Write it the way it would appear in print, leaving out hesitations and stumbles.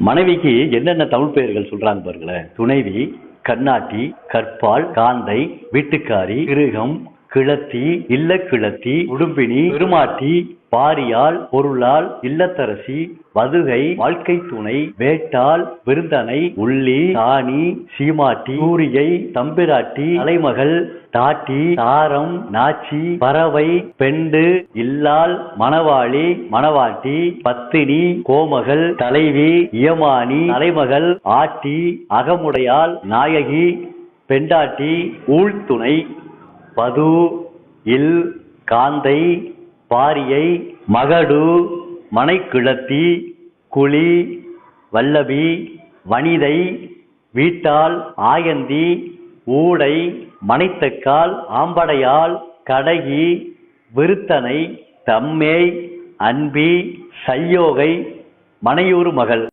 மனைவிக்கு என்னென்ன தமிழ் பெயர்கள் சொல்றாங்க பாருங்களேன். துணைவி, கண்ணாட்டி, கற்பால், காந்தை, வீட்டுக்காரி, கிருகம், கிழத்தி, இல்ல கிழத்தி, உடும்பினி, பெருமாட்டி, பாரியால், பொருளால், இல்லத்தரசி, வதுகை, வாழ்க்கை துணை, வேட்டாள், விருந்தனை, உள்ளி, தானி, சீமாட்டி, சூரியை, தம்பிராட்டி, தலைமகள், தாட்டி, தாரம், நாச்சி, பறவை, பெண்டு, இல்லால், மணவாளி, மணவாட்டி, பத்தினி, கோமகள், தலைவி, இயமானி, தலைமகள், ஆட்டி, அகமுடையாள், நாயகி, பெண்டாட்டி, ஊழ்துணை, பது, இல், காந்தை, பாரியை, மகடு, மனைக்கிழத்தி, குழி, வல்லபி, வனிதை, வீட்டாள், ஆயந்தி, ஊடை, மனைத்தக்கால், ஆம்படையாள், கடகி, விருத்தனை, தம்மேய், அன்பி, சையோகை, மனையூறு மகள்.